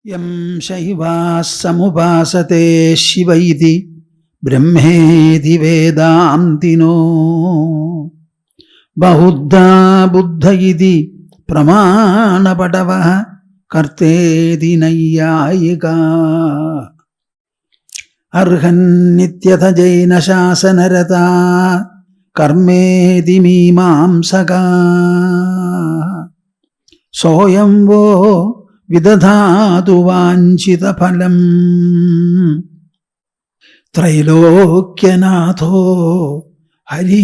Yam Shaivas Samupasate Shiva iti Brahmeti Vedantino Bahuddha Buddha iti Pramana Padavaha Kartedi Nayyayika Arhan Nityatha Jaina Shasanarata Karmeti Mimamsaka Soyamvo Vidadhatu Vanchita Phalam Trailokyanato Hari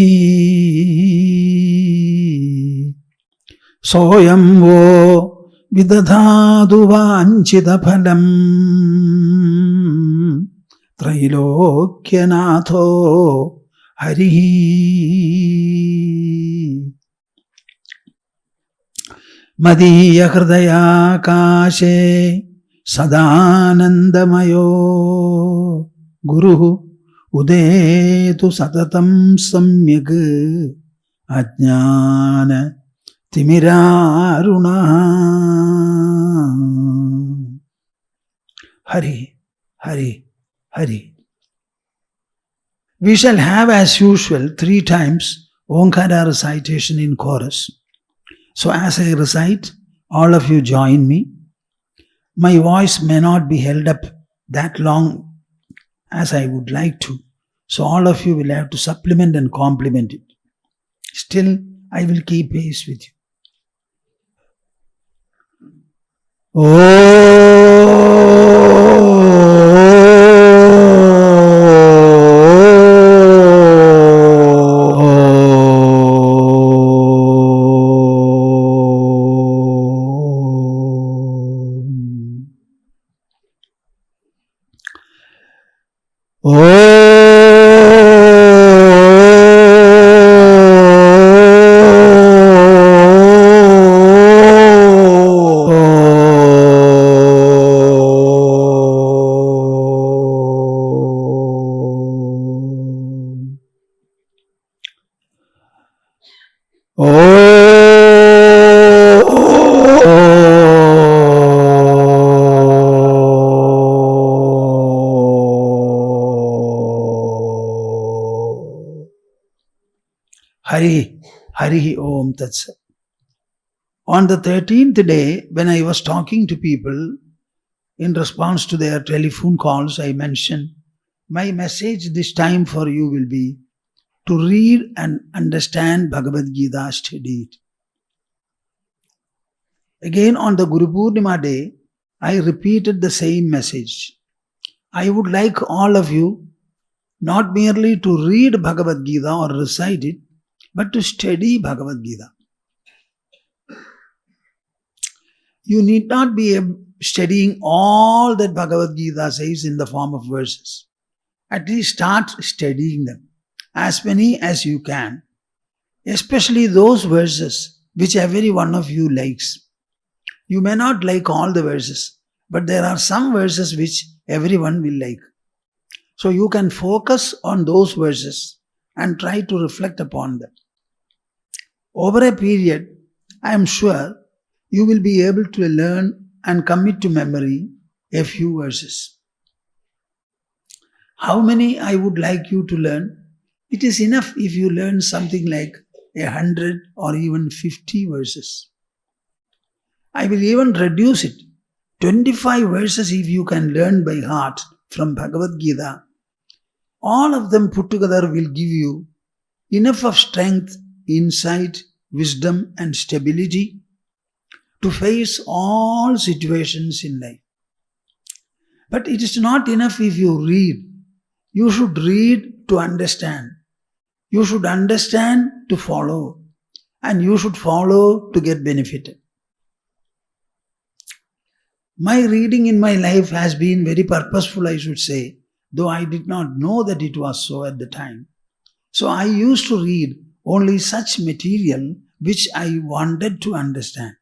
Soyamvo Vidadhatu Vanchita Phalam Trailokyanato Hari Madhya Hridaya Kashe Sadanandamayo Guru Udetu Satatam Samyak Ajnana Timiraruna Hari, Hari, Hari. We shall have as usual 3 times Omkara recitation in chorus. So as I recite, all of you join me. My voice may not be held up that long as I would like to. So all of you will have to supplement and complement it. Still, I will keep pace with you. Hari, Hari Om Tat Sat. On the 13th day, when I was talking to people in response to their telephone calls, I mentioned, my message this time for you will be to read and understand Bhagavad Gita, study it. Again on the Gurupoornima day, I repeated the same message. I would like all of you not merely to read Bhagavad Gita or recite it, but to study Bhagavad Gita. You need not be studying all that Bhagavad Gita says in the form of verses. At least start studying them, as many as you can, especially those verses which every one of you likes. You may not like all the verses, but there are some verses which everyone will like. So you can focus on those verses and try to reflect upon them. Over a period, I am sure you will be able to learn and commit to memory a few verses. How many I would like you to learn? It is enough if you learn something like 100 or even 50 verses. I will even reduce it. 25 verses if you can learn by heart from Bhagavad Gita. All of them put together will give you enough of strength, insight, wisdom and stability to face all situations in life. But it is not enough if you read. You should read to understand. You should understand to follow. And you should follow to get benefited. My reading in my life has been very purposeful, I should say, though I did not know that it was so at the time. So I used to read only such material which I wanted to understand.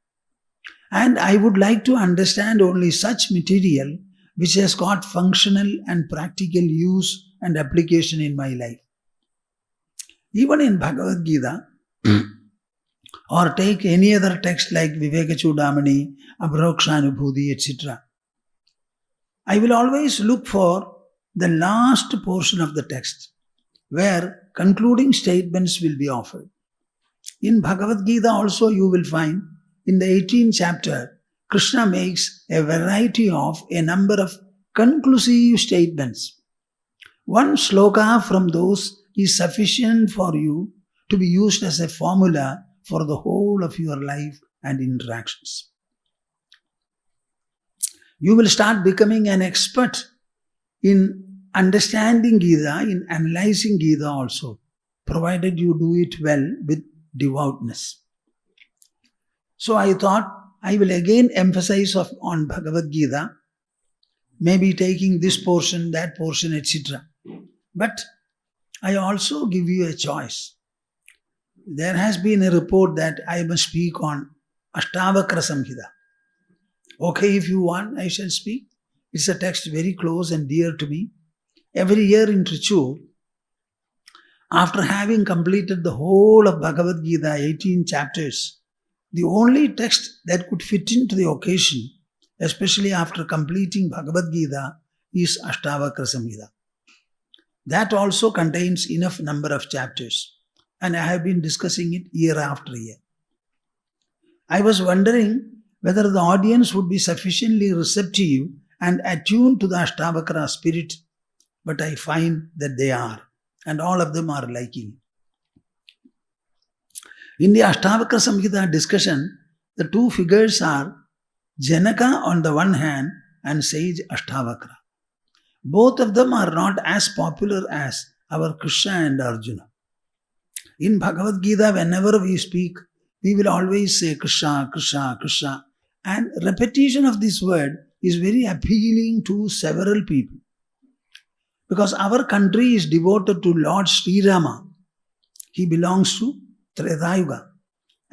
And I would like to understand only such material which has got functional and practical use and application in my life. Even in Bhagavad Gita, or take any other text like Viveka Chudamani, Abhrokshanubhuti, etc. I will always look for the last portion of the text where concluding statements will be offered. In Bhagavad Gita also you will find in the 18th chapter, Krishna makes a variety of a number of conclusive statements. One sloka from those is sufficient for you to be used as a formula for the whole of your life and interactions. You will start becoming an expert in understanding Gita, in analyzing Gita also, provided you do it well with devoutness. So I thought I will again emphasize on Bhagavad Gita, maybe taking this portion, that portion, etc. But I also give you a choice. There has been a report that I must speak on Ashtavakra Samhita. Okay, if you want, I shall speak. It's a text very close and dear to me. Every year in Trichure, after having completed the whole of Bhagavad Gita, 18 chapters, the only text that could fit into the occasion, especially after completing Bhagavad Gita, is Ashtavakra Samhita. That also contains enough number of chapters, and I have been discussing it year after year. I was wondering whether the audience would be sufficiently receptive and attuned to the Ashtavakra spirit, but I find that they are, and all of them are liking. In the Ashtavakra Samhita discussion, the two figures are Janaka on the one hand and sage Ashtavakra. Both of them are not as popular as our Krishna and Arjuna. In Bhagavad Gita, whenever we speak, we will always say Krishna, Krishna, Krishna. And repetition of this word is very appealing to several people. Because our country is devoted to Lord Sri Rama. He belongs to Treta Yuga.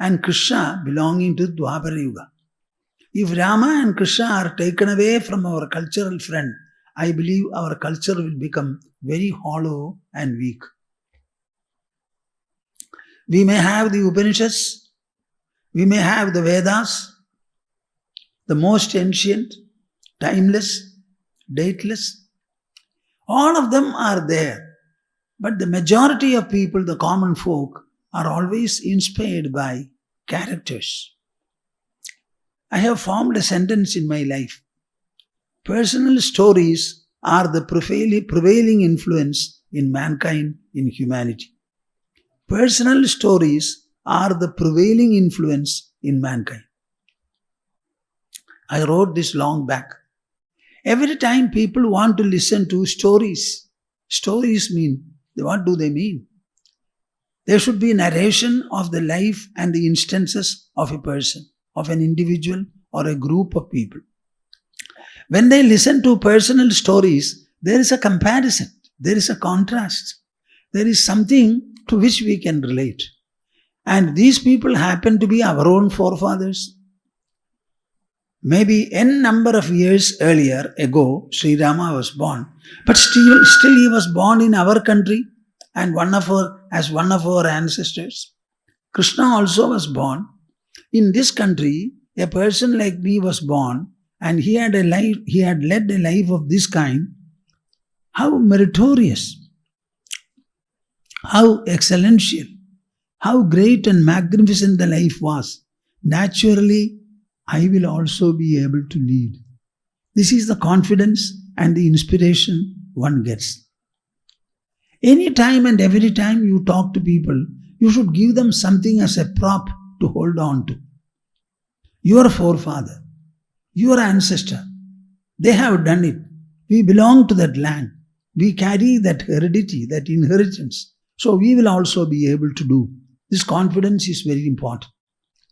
And Krishna belonging to Dwapara Yuga. If Rama and Krishna are taken away from our cultural front, I believe our culture will become very hollow and weak. We may have the Upanishads, we may have the Vedas, the most ancient, timeless, dateless. All of them are there. But the majority of people, the common folk, are always inspired by characters. I have formed a sentence in my life. Personal stories are the prevailing influence in mankind, in humanity. Personal stories are the prevailing influence in mankind. I wrote this long back. Every time people want to listen to stories mean, what do they mean? There should be narration of the life and the instances of a person, of an individual or a group of people. When they listen to personal stories, there is a comparison, there is a contrast, there is something to which we can relate. And these people happen to be our own forefathers. Maybe n number of years ago, Sri Rama was born, but still he was born in our country and as one of our ancestors. Krishna also was born. In this country, a person like me was born, and he had led a life of this kind. How meritorious, how excellential, how great and magnificent the life was. Naturally, I will also be able to lead. This is the confidence and the inspiration one gets. Any time and every time you talk to people, you should give them something as a prop to hold on to. Your forefather, your ancestor, they have done it. We belong to that land. We carry that heredity, that inheritance. So we will also be able to do. This confidence is very important.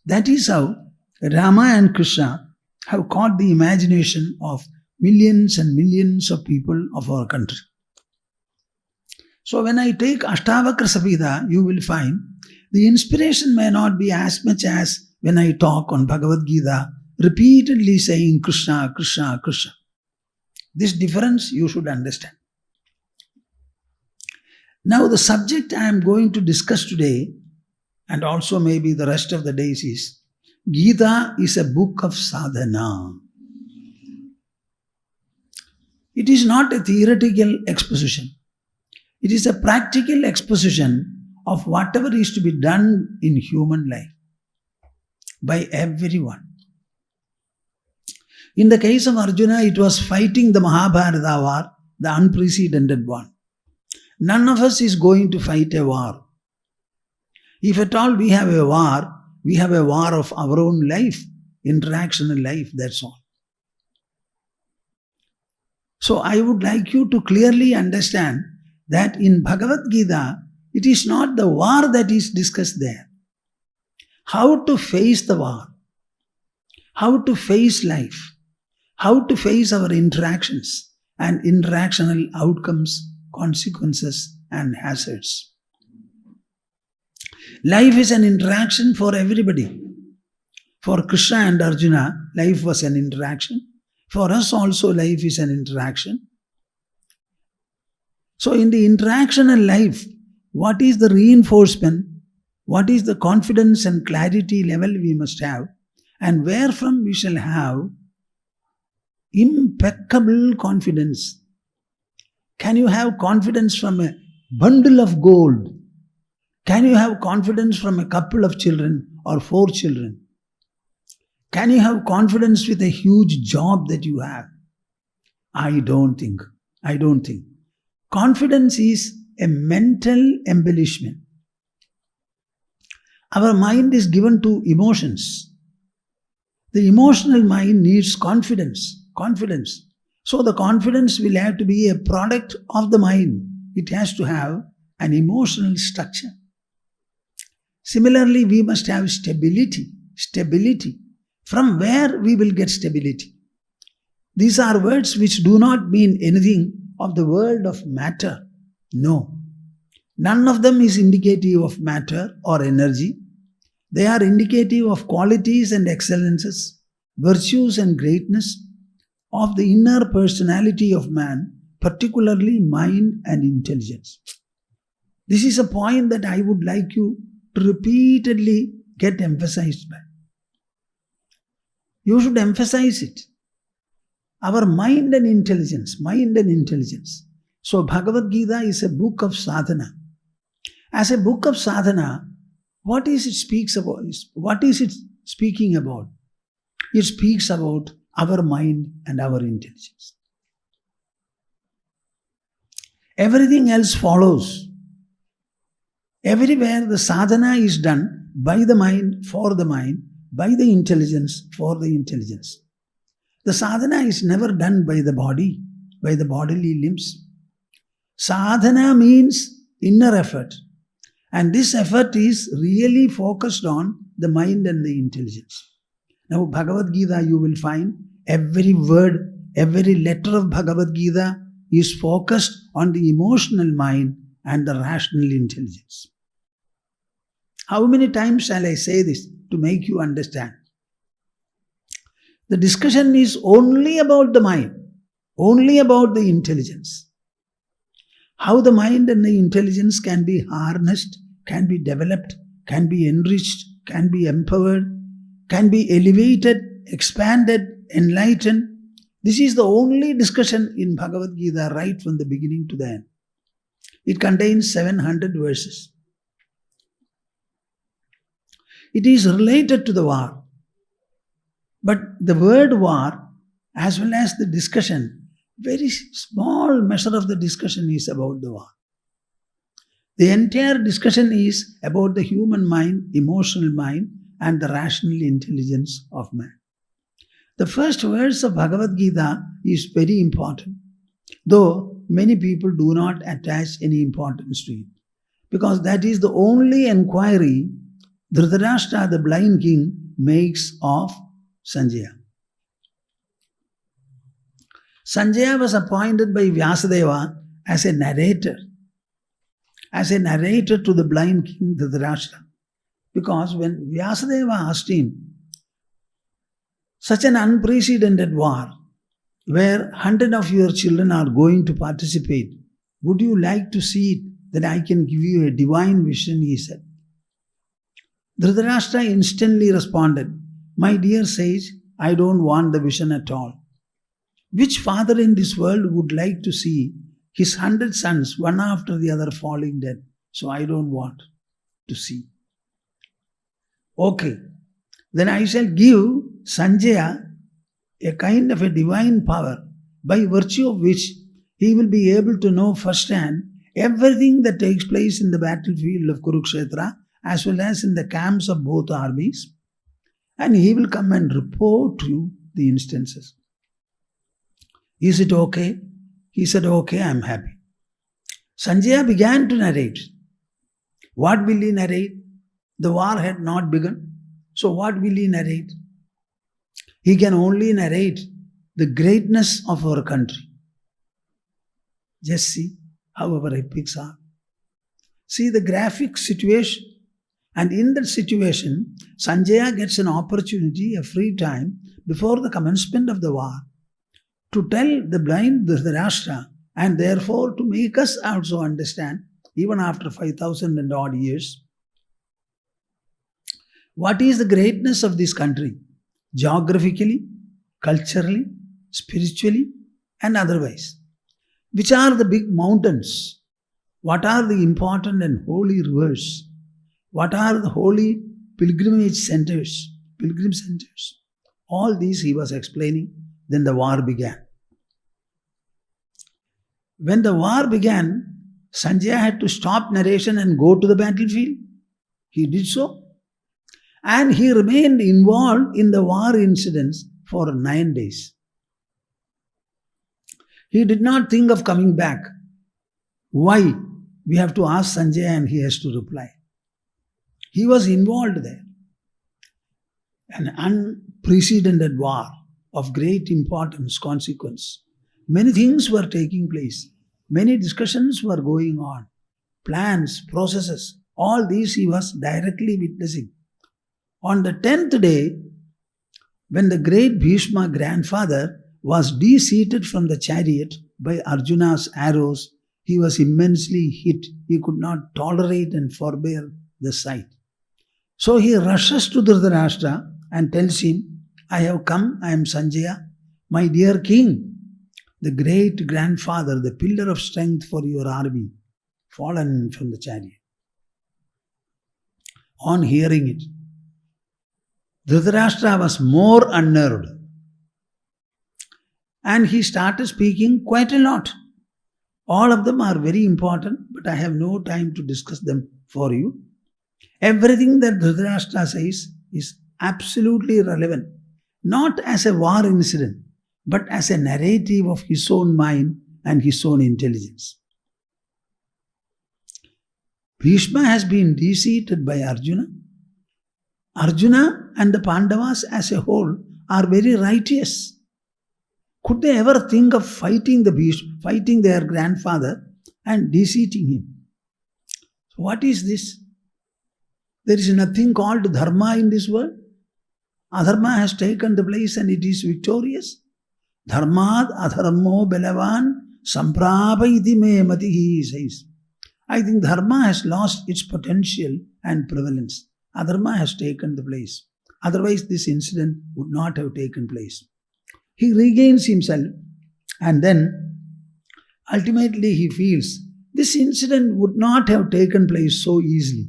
That is how Rama and Krishna have caught the imagination of millions and millions of people of our country. So when I take Ashtavakra Samhita, you will find the inspiration may not be as much as when I talk on Bhagavad Gita, repeatedly saying Krishna, Krishna, Krishna. This difference you should understand. Now the subject I am going to discuss today, and also maybe the rest of the days, is Gita is a book of sadhana. It is not a theoretical exposition. It is a practical exposition of whatever is to be done in human life by everyone. In the case of Arjuna, it was fighting the Mahabharata war, the unprecedented one. None of us is going to fight a war. If at all we have a war of our own life, interactional life, that's all. So I would like you to clearly understand that in Bhagavad Gita, it is not the war that is discussed there. How to face the war, how to face life, how to face our interactions and interactional outcomes, consequences and hazards. Life is an interaction for everybody. For Krishna and Arjuna, life was an interaction. For us also, life is an interaction. So in the interactional life, what is the reinforcement? What is the confidence and clarity level we must have? And wherefrom we shall have impeccable confidence. Can you have confidence from a bundle of gold? Can you have confidence from a couple of children or 4 children? Can you have confidence with a huge job that you have? I don't think. Confidence is a mental embellishment. Our mind is given to emotions. The emotional mind needs confidence. So the confidence will have to be a product of the mind. It has to have an emotional structure. Similarly, we must have stability. From where we will get stability? These are words which do not mean anything of the world of matter. No. None of them is indicative of matter or energy. They are indicative of qualities and excellences, virtues and greatness of the inner personality of man, particularly mind and intelligence. This is a point that I would like you to repeatedly get emphasized by. You should emphasize it. Our mind and intelligence. So Bhagavad Gita is a book of sadhana. As a book of sadhana, what is it speaks about? What is it speaking about? It speaks about our mind and our intelligence. Everything else follows. Everywhere the sadhana is done by the mind, for the mind, by the intelligence, for the intelligence. The sadhana is never done by the body, by the bodily limbs. Sadhana means inner effort. And this effort is really focused on the mind and the intelligence. Now, Bhagavad Gita, you will find every word, every letter of Bhagavad Gita is focused on the emotional mind and the rational intelligence. How many times shall I say this to make you understand? The discussion is only about the mind, only about the intelligence. How the mind and the intelligence can be harnessed, can be developed, can be enriched, can be empowered, can be elevated, expanded, enlightened. This is the only discussion in Bhagavad Gita right from the beginning to the end. It contains 700 verses. It is related to the war. But the word war, as well as the discussion, very small measure of the discussion is about the war. The entire discussion is about the human mind, emotional mind, and the rational intelligence of man. The first verse of Bhagavad Gita is very important, though many people do not attach any importance to it, because that is the only inquiry Dhritarashtra, the blind king, makes of Sanjaya. Sanjaya was appointed by Vyasadeva as a narrator to the blind king Dhritarashtra. Because when Vyasadeva asked him, such an unprecedented war, where 100 of your children are going to participate, would you like to see it, that I can give you a divine vision, he said. Dhritarashtra instantly responded, my dear sage, I don't want the vision at all. Which father in this world would like to see his 100 sons, one after the other, falling dead? So I don't want to see. Okay, then I shall give Sanjaya a kind of a divine power by virtue of which he will be able to know firsthand everything that takes place in the battlefield of Kurukshetra as well as in the camps of both armies, and he will come and report to you the instances. Is it okay? He said, okay, I am happy. Sanjaya began to narrate. What will he narrate? The war had not begun. So what will he narrate? He can only narrate the greatness of our country. Just see how our epics are. See the graphic situation. And in that situation, Sanjaya gets an opportunity, a free time, before the commencement of the war, to tell the blind Dhritarashtra, and therefore to make us also understand, even after 5,000 and odd years, what is the greatness of this country, geographically, culturally, spiritually, and otherwise. Which are the big mountains? What are the important and holy rivers? What are the holy pilgrim centers? All these he was explaining. Then the war began. When the war began, Sanjaya had to stop narration and go to the battlefield. He did so. And he remained involved in the war incidents for 9 days. He did not think of coming back. Why? We have to ask Sanjaya and he has to reply. He was involved there. An unprecedented war of great importance, consequence. Many things were taking place. Many discussions were going on. Plans, processes, all these he was directly witnessing. On the 10th day, when the great Bhishma grandfather was de-seated from the chariot by Arjuna's arrows, he was immensely hit. He could not tolerate and forbear the sight. So he rushes to Dhritarashtra and tells him, I have come, I am Sanjaya, my dear king, the great grandfather, the pillar of strength for your army, fallen from the chariot. On hearing it, Dhritarashtra was more unnerved. And he started speaking quite a lot. All of them are very important, but I have no time to discuss them for you. Everything that Dhritarashtra says is absolutely relevant, not as a war incident, but as a narrative of his own mind and his own intelligence. Bhishma has been de-seated by Arjuna. Arjuna and the Pandavas as a whole are very righteous. Could they ever think of fighting their grandfather and de-seating him? So what is this? There is nothing called dharma in this world. Adharma has taken the place and it is victorious. Dharmad adharmo belavan samprapa iti me mati, he says. I think dharma has lost its potential and prevalence. Adharma has taken the place. Otherwise this incident would not have taken place. He regains himself and then ultimately he feels this incident would not have taken place so easily.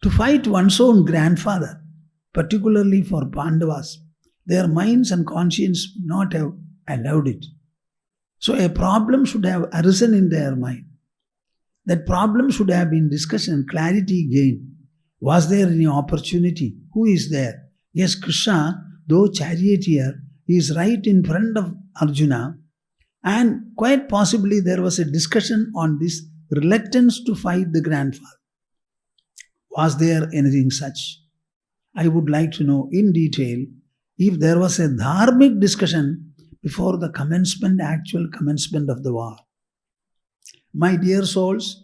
To fight one's own grandfather, particularly for Pandavas, their minds and conscience would not have allowed it. So a problem should have arisen in their mind. That problem should have been discussed and clarity gained. Was there any opportunity? Who is there? Yes, Krishna, though charioteer, is right in front of Arjuna, and quite possibly there was a discussion on this reluctance to fight the grandfather. Was there anything such? I would like to know in detail if there was a dharmic discussion before the actual commencement of the war. My dear souls,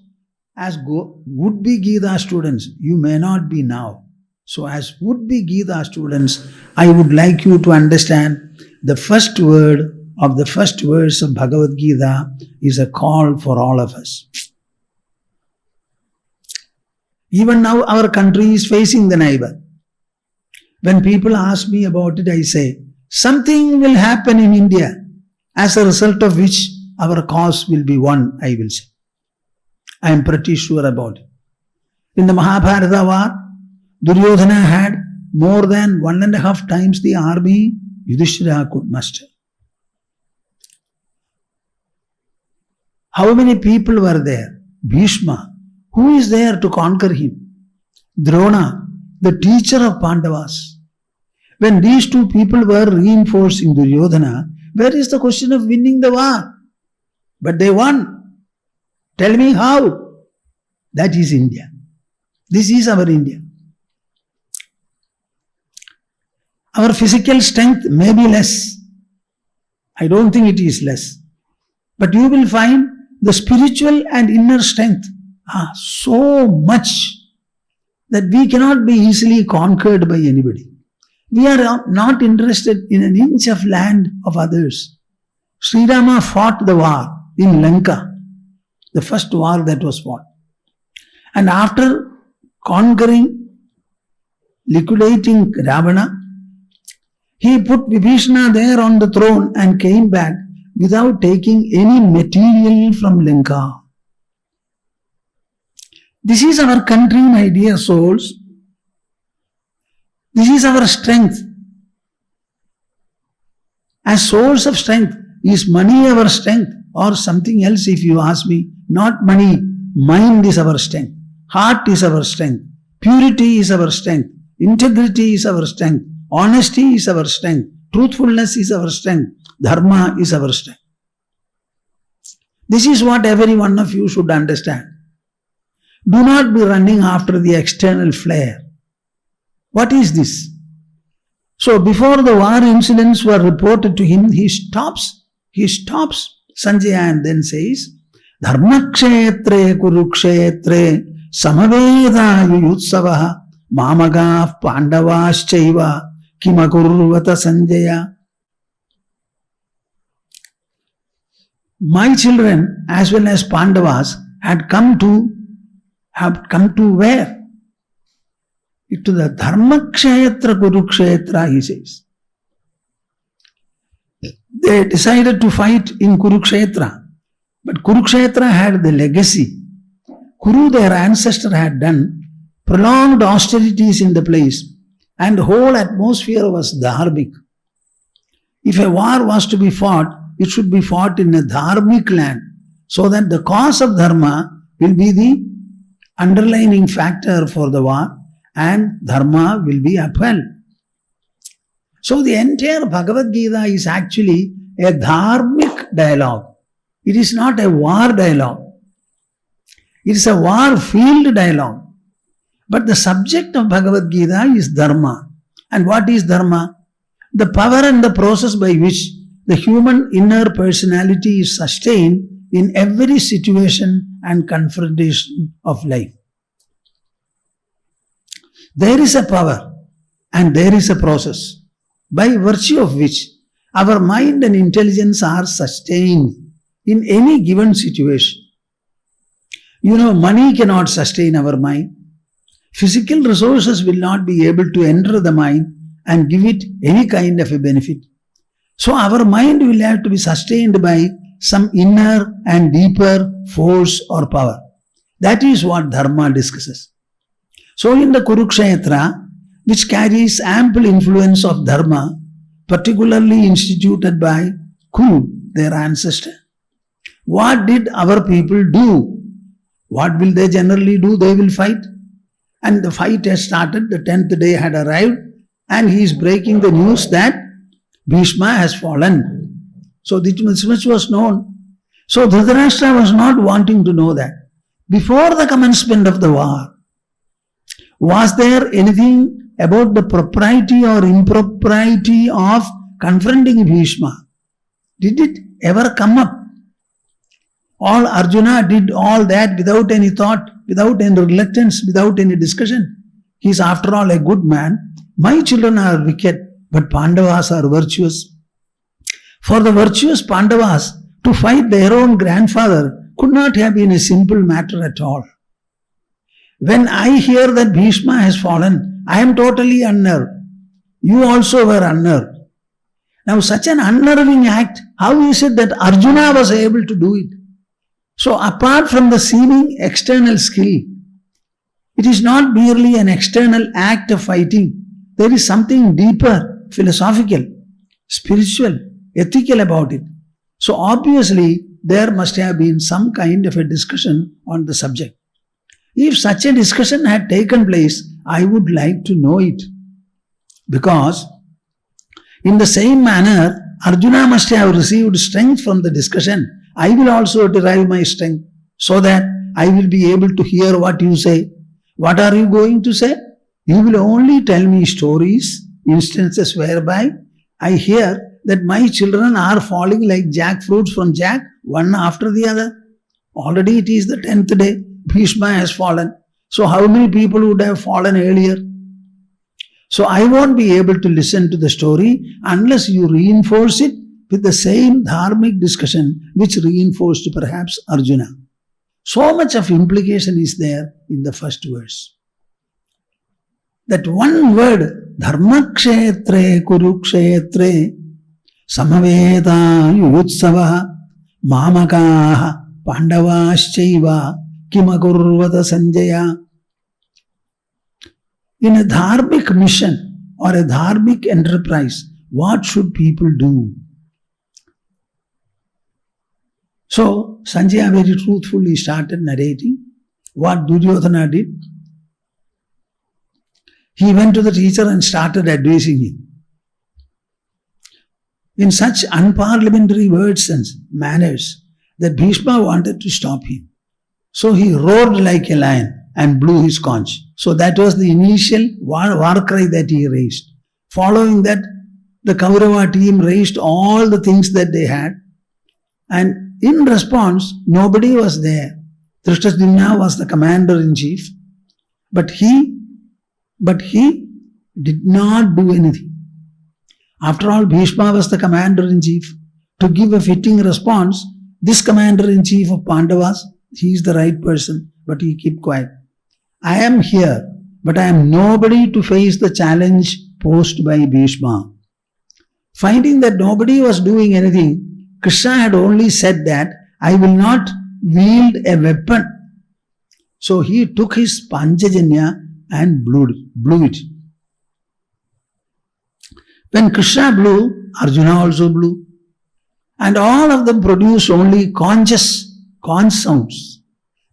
as would-be Gita students, you may not be now. So as would-be Gita students, I would like you to understand the first word of the first verse of Bhagavad Gita is a call for all of us. Even now our country is facing the neighbor. When people ask me about it, I say, something will happen in India as a result of which our cause will be won, I will say. I am pretty sure about it. In the Mahabharata war, Duryodhana had more than 1.5 times the army Yudhishthira could muster. How many people were there? Bhishma. Who is there to conquer him? Drona, the teacher of Pandavas. When these two people were reinforcing Duryodhana, where is the question of winning the war? But they won. Tell me how. That is India. This is our India. Our physical strength may be less. I don't think it is less. But you will find the spiritual and inner strength are so much that we cannot be easily conquered by anybody. We are not interested in an inch of land of others. Sri Rama fought the war in Lanka, the first war that was fought. And after conquering, liquidating Ravana, he put Vibhishana there on the throne and came back without taking any material from Lanka. This is our country, my dear souls. This is our strength. As source of strength, is money our strength or something else if you ask me? Not money. Mind is our strength. Heart is our strength. Purity is our strength. Integrity is our strength. Honesty is our strength. Truthfulness is our strength. Dharma is our strength. This is what every one of you should understand. Do not be running after the external flare. What is this? So before the war incidents were reported to him, he stops Sanjaya and then says, Dharmakshetre Kurukshetre Samaveda Yuyutsavaha Mamagav Pandavaschaiva Kimakurvata Sanjaya. My children as well as Pandavas have come to where? To the Dharmakshetra Kurukshetra, he says. They decided to fight in Kurukshetra. But Kurukshetra had the legacy. Kuru, their ancestor, had done prolonged austerities in the place, and the whole atmosphere was dharmic. If a war was to be fought, it should be fought in a dharmic land, so that the cause of dharma will be the underlining factor for the war, and dharma will be upheld. So the entire Bhagavad Gita is actually a dharmic dialogue. It is not a war dialogue. It is a war field dialogue. But the subject of Bhagavad Gita is dharma. And what is dharma? The power and the process by which the human inner personality is sustained in every situation and confrontation of life. There is a power and there is a process by virtue of which our mind and intelligence are sustained in any given situation. You know, money cannot sustain our mind. Physical resources will not be able to enter the mind and give it any kind of a benefit. So our mind will have to be sustained by some inner and deeper force or power. That is what Dharma discusses. So in the Kurukshetra, which carries ample influence of Dharma, particularly instituted by Kuru, their ancestor, what did our people do? What will they generally do? They will fight. And the fight has started, the 10th day had arrived, and he is breaking the news that Bhishma has fallen. So this much was known. So Dhritarashtra was not wanting to know that. Before the commencement of the war, was there anything about the propriety or impropriety of confronting Bhishma? Did it ever come up? All Arjuna did all that without any thought, without any reluctance, without any discussion. He is after all a good man. My children are wicked, but Pandavas are virtuous. For the virtuous Pandavas to fight their own grandfather could not have been a simple matter at all. When I hear that Bhishma has fallen, I am totally unnerved. You also were unnerved. Now such an unnerving act, how is it that Arjuna was able to do it? So apart from the seeming external skill, it is not merely an external act of fighting. There is something deeper, philosophical, spiritual, ethical about it. So obviously, there must have been some kind of a discussion on the subject. If such a discussion had taken place, I would like to know it. Because in the same manner, Arjuna must have received strength from the discussion. I will also derive my strength so that I will be able to hear what you say. What are you going to say? You will only tell me stories, instances whereby I hear that my children are falling like jackfruits from jack, one after the other. Already it is the 10th day. Bhishma has fallen. So how many people would have fallen earlier? So I won't be able to listen to the story unless you reinforce it with the same dharmic discussion which reinforced perhaps Arjuna. So much of implication is there in the first verse. That one word, dharmakshetre kurukshetre samaveta yujutsava mamakaha pandavaschaiva kimakurvata sanjaya. In a dharmic mission or a dharmic enterprise, what should people do? So, Sanjaya very truthfully started narrating what Duryodhana did. He went to the teacher and started advising him. In such unparliamentary words and manners that Bhishma wanted to stop him. So he roared like a lion and blew his conch. So that was the initial war cry that he raised. Following that, the Kaurava team raised all the things that they had. And in response, nobody was there. Drishtadyumna was the commander-in-chief. But he did not do anything. After all, Bhishma was the commander-in-chief. To give a fitting response, this commander-in-chief of Pandavas, he is the right person, but he kept quiet. I am here, but I am nobody to face the challenge posed by Bhishma. Finding that nobody was doing anything, Krishna had only said that, I will not wield a weapon. So he took his Panchajanya and blew it. When Krishna blew, Arjuna also blew. And all of them produced only conch sounds.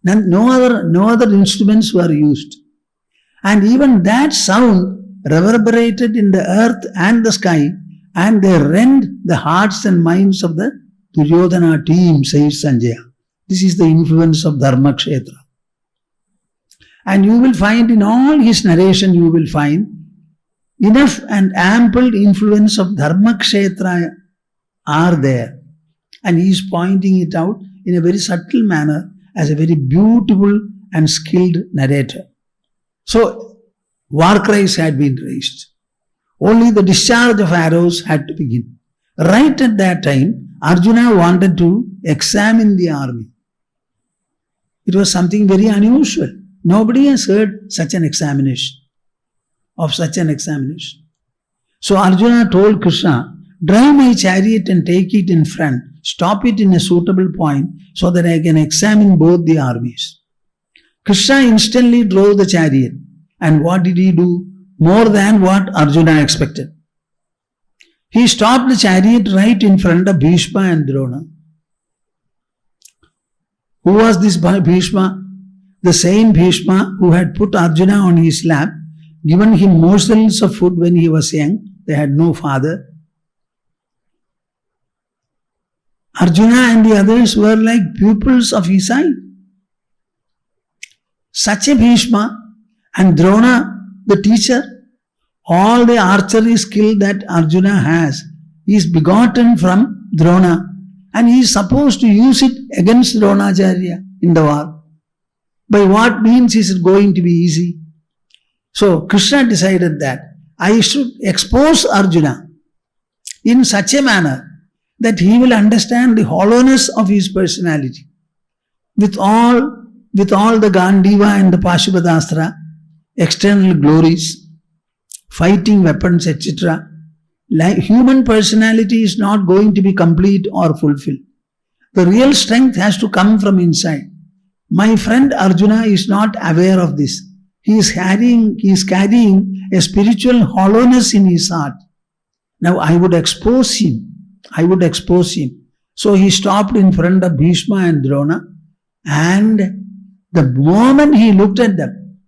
No other instruments were used. And even that sound reverberated in the earth and the sky, and they rent the hearts and minds of the Duryodhana team, says Sanjaya. This is the influence of Dharmakshetra. And you will find in all his narration, you will find enough and ample influence of Dharmakshetra are there. And he is pointing it out in a very subtle manner as a very beautiful and skilled narrator. So, war cries had been raised. Only the discharge of arrows had to begin. Right at that time, Arjuna wanted to examine the army. It was something very unusual. Nobody has heard such an examination. So Arjuna told Krishna, drive my chariot and take it in front. Stop it in a suitable point so that I can examine both the armies. Krishna instantly drove the chariot. And what did he do? More than what Arjuna expected. He stopped the chariot right in front of Bhishma and Drona. Who was this Bhishma? The same Bhishma who had put Arjuna on his lap, given him morsels of food when he was young. They had no father. Arjuna and the others were like pupils of his eye. Such a Bhishma and Drona, the teacher, all the archery skill that Arjuna has is begotten from Drona, and he is supposed to use it against Dronacharya in the war. By what means is it going to be easy? So Krishna decided that I should expose Arjuna in such a manner that he will understand the hollowness of his personality. With all the Gandiva and the Pashupadastra, external glories, fighting weapons, etc., human personality is not going to be complete or fulfilled. The real strength has to come from inside. My friend Arjuna is not aware of this. He is carrying a spiritual hollowness in his heart. Now I would expose him. So he stopped in front of Bhishma and Drona, and the moment he looked at them,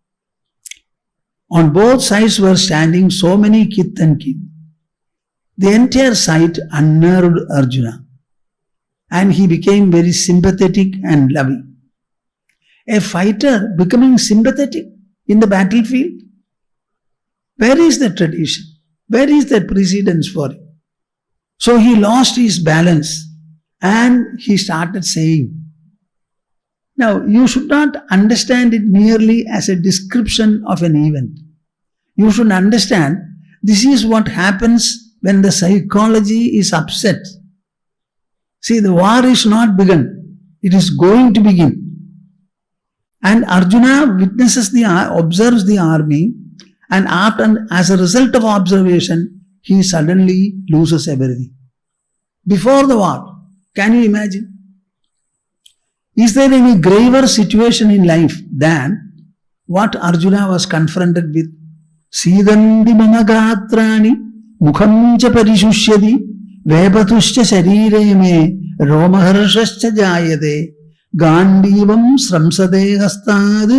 on both sides were standing so many kith and kin. The entire sight unnerved Arjuna, and he became very sympathetic and loving. A fighter becoming sympathetic in the battlefield? Where is the tradition? Where is the precedence for it? So he lost his balance and he started saying. Now, you should not understand it merely as a description of an event. You should understand this is what happens when the psychology is upset. See, the war is not begun. It is going to begin. And Arjuna observes the army, and as a result of observation, he suddenly loses everything. Before the war, can you imagine? Is there any graver situation in life than what Arjuna was confronted with? Sidandi mamagatrani mukham cha parishusyadi vepatuscha sharire me romaharshascha jayade Gandivam sramsade hastad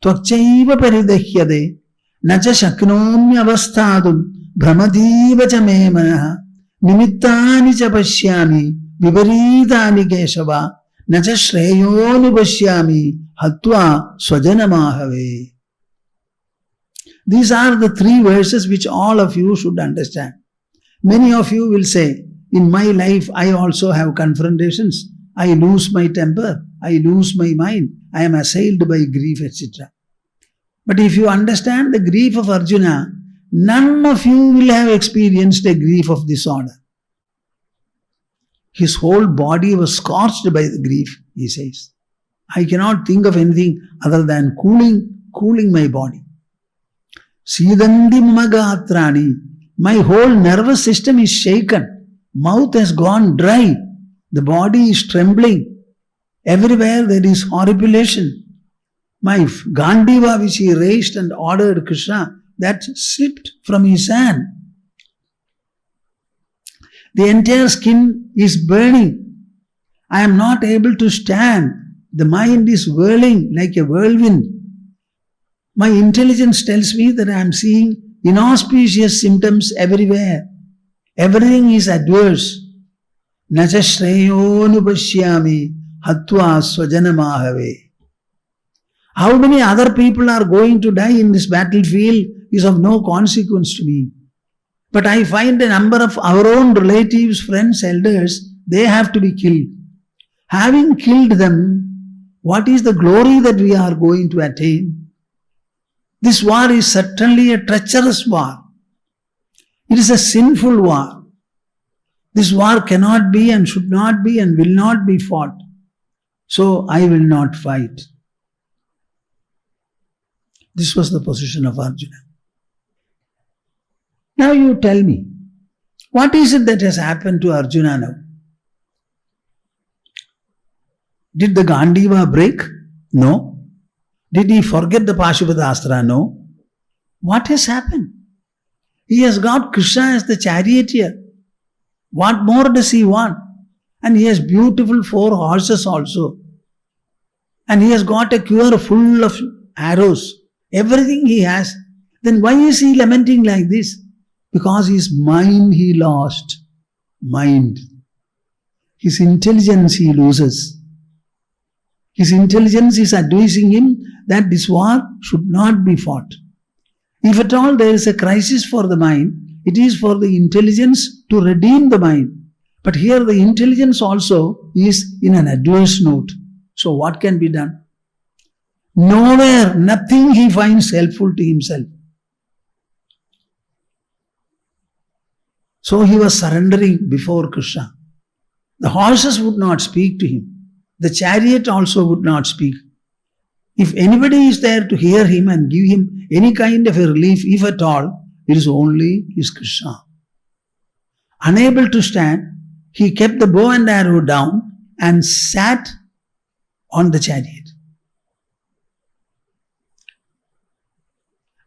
tvakchaiva paridahyade nacha shaknomi avastadum brahmadiva cha me manaha nimittani cha pashyami viparitani keshava nacha shreyoni pashyami hatva swajanamahave. These are the three verses which all of you should understand. Many of you will say, in my life I also have confrontations. I lose my temper, I lose my mind, I am assailed by grief, etc. But if you understand the grief of Arjuna, none of you will have experienced a grief of this order. His whole body was scorched by the grief, he says. I cannot think of anything other than cooling my body. Sidandi mamagatrani, my whole nervous system is shaken, mouth has gone dry. The body is trembling. Everywhere there is horripilation. My Gandiva which he raised and ordered Krishna, that slipped from his hand. The entire skin is burning. I am not able to stand. The mind is whirling like a whirlwind. My intelligence tells me that I am seeing inauspicious symptoms everywhere. Everything is adverse. Nacha shreyonupashyami hatva swajanamahave. How many other people are going to die in this battlefield is of no consequence to me. But I find a number of our own relatives, friends, elders, they have to be killed. Having killed them, what is the glory that we are going to attain? This war is certainly a treacherous war. It is a sinful war. This war cannot be and should not be and will not be fought. So I will not fight. This was the position of Arjuna. Now you tell me, what is it that has happened to Arjuna now? Did the Gandiva break? No. Did he forget the Pashupatastra? No. What has happened? He has got Krishna as the charioteer. What more does he want? And he has beautiful 4 horses also. And he has got a quiver full of arrows. Everything he has. Then why is he lamenting like this? Because his mind he lost. Mind. His intelligence he loses. His intelligence is advising him that this war should not be fought. If at all there is a crisis for the mind, it is for the intelligence to redeem the mind. But here the intelligence also is in an adverse note. So what can be done? Nowhere, nothing he finds helpful to himself. So he was surrendering before Krishna. The horses would not speak to him. The chariot also would not speak. If anybody is there to hear him and give him any kind of a relief, if at all, it is only his Krishna. Unable to stand, he kept the bow and arrow down and sat on the chariot.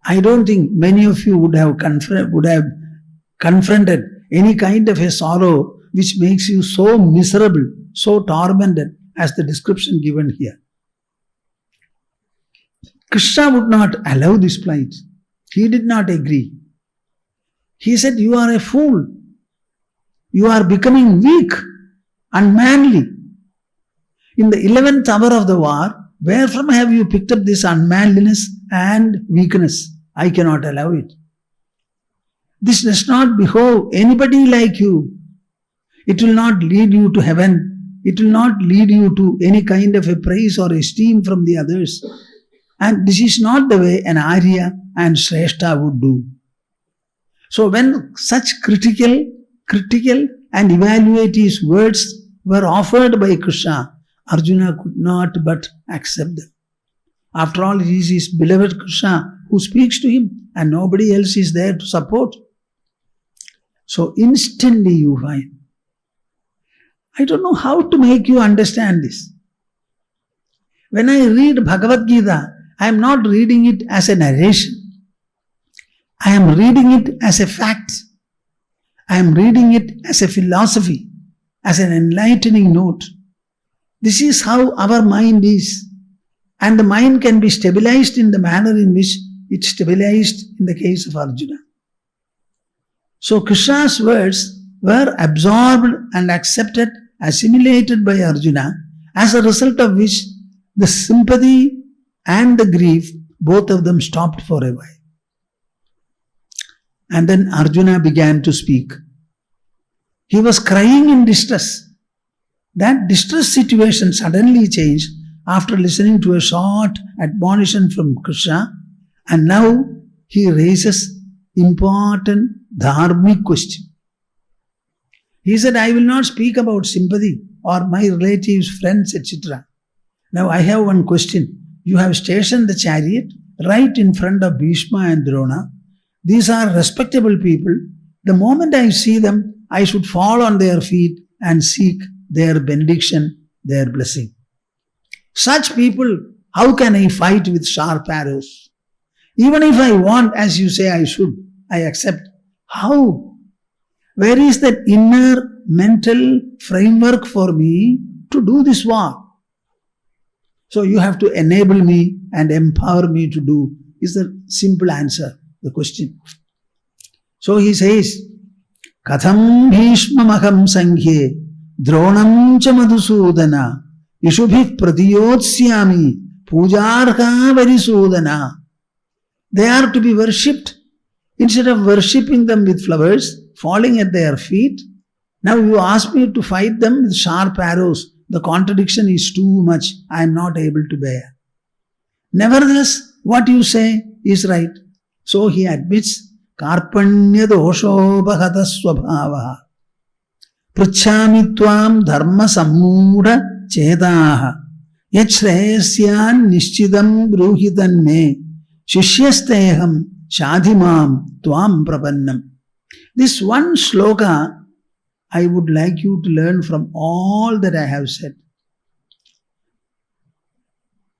I don't think many of you would have confronted any kind of a sorrow which makes you so miserable, so tormented as the description given here. Krishna would not allow this plight. He did not agree. He said, "You are a fool. You are becoming weak, unmanly. In the 11th hour of the war, wherefrom have you picked up this unmanliness and weakness? I cannot allow it. This does not behove anybody like you. It will not lead you to heaven. It will not lead you to any kind of a praise or esteem from the others. And this is not the way an Arya and Shrestha would do." So when such critical and evaluative words were offered by Krishna, Arjuna could not but accept them. After all, it is his beloved Krishna who speaks to him and nobody else is there to support. So instantly you find. I don't know how to make you understand this. When I read Bhagavad Gita, I am not reading it as a narration. I am reading it as a fact. I am reading it as a philosophy, as an enlightening note. This is how our mind is. And the mind can be stabilized in the manner in which it stabilized in the case of Arjuna. So Krishna's words were absorbed and accepted, assimilated by Arjuna, as a result of which the sympathy and the grief, both of them stopped for a while. And then Arjuna began to speak. He was crying in distress. That distress situation suddenly changed after listening to a short admonition from Krishna, and now he raises important dharmic question. He said, "I will not speak about sympathy or my relatives, friends, etc. Now I have one question. You have stationed the chariot right in front of Bhishma and Drona. These are respectable people. The moment I see them, I should fall on their feet and seek their benediction, their blessing. Such people, how can I fight with sharp arrows? Even if I want, as you say I should, I accept. How? Where is that inner mental framework for me to do this war? So you have to enable me and empower me to do," is the simple answer, the question. So he says, "Katham bhishmamaham sanghye dronam cha madhusudana ishubhi pratiyotsyami pujarha varisudana." They are to be worshipped. Instead of worshipping them with flowers, falling at their feet, now you ask me to fight them with sharp arrows. The contradiction is too much. I am not able to bear. Nevertheless, what you say is right. So he admits, "Karpanya dosho bhagata swabhavaha prachami tvam dharma sammudha chetaha yat shreyasyan nishchidam bruhitan me shishyasteham shadhimam tvam prapannam." This one sloka I would like you to learn from all that I have said.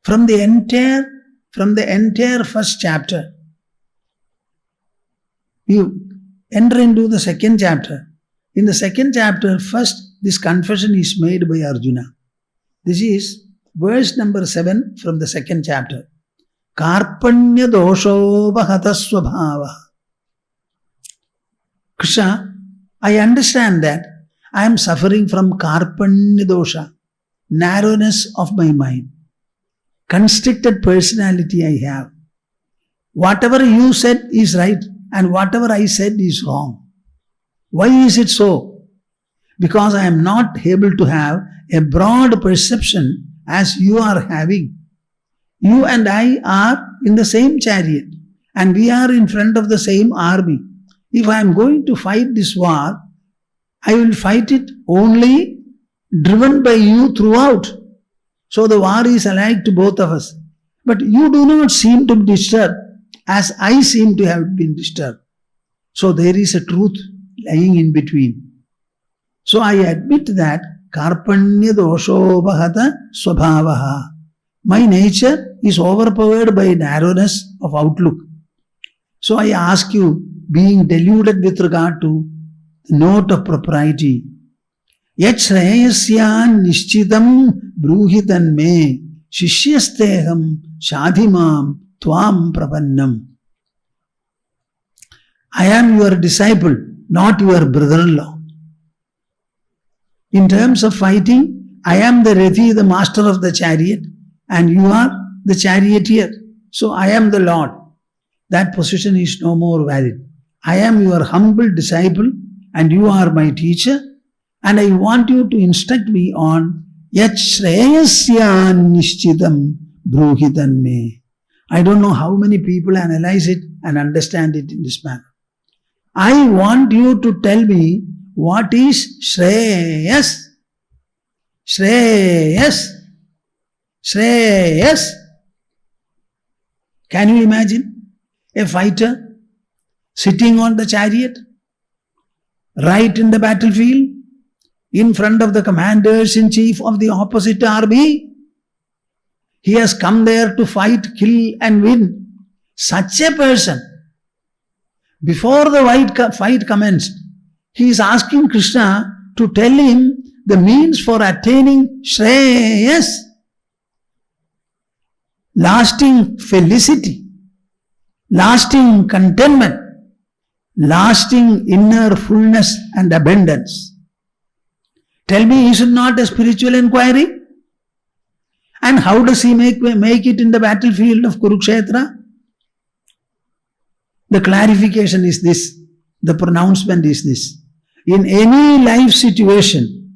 From the entire first chapter, you enter into the second chapter. In the second chapter, first this confession is made by Arjuna. This is verse number 7 from the second chapter. Karpanya dosho bhagata swabhava. Krishna, I understand that I am suffering from karpanya dosha, narrowness of my mind, constricted personality I have. Whatever you said is right and whatever I said is wrong. Why is it so? Because I am not able to have a broad perception as you are having. You and I are in the same chariot and we are in front of the same army. If I am going to fight this war, I will fight it only driven by you throughout. So the war is alike to both of us. But you do not seem to be disturbed as I seem to have been disturbed. So there is a truth lying in between. So I admit that karpanya doshobhata swabhavaha. My nature is overpowered by narrowness of outlook. So I ask you, being deluded with regard to the note of propriety, yet shreyasyan nishchitam bruhitan me shishyasteham shadhimam tvam prapannam. I am your disciple, not your brother-in-law. In terms of fighting, I am the Rathi, the master of the chariot, and you are the charioteer. So I am the Lord. That position is no more valid. I am your humble disciple and you are my teacher, and I want you to instruct me on yat shreyasyan nishchitam bruhitan me. I don't know how many people analyze it and understand it in this manner. I want you to tell me what is Shreyas. Shreyas. Shreyas. Can you imagine a fighter sitting on the chariot, right in the battlefield, in front of the commanders-in-chief of the opposite army? He has come there to fight, kill and win. Such a person, before the fight commenced, he is asking Krishna to tell him the means for attaining Shreyas, lasting felicity, lasting contentment, lasting inner fullness and abundance. Tell me, is it not a spiritual inquiry? And how does he make it in the battlefield of Kurukshetra? The clarification is this, the pronouncement is this. In any life situation,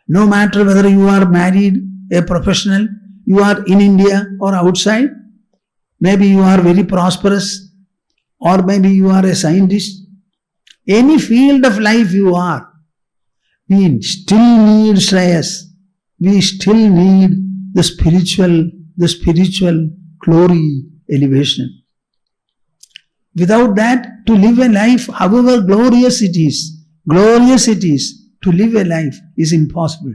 no matter whether you are married, a professional, you are in India or outside, maybe you are very prosperous, or maybe you are a scientist, any field of life you are, we still need Shreyas. We still need the spiritual glory, elevation. Without that, to live a life, however glorious it is, to live a life is impossible.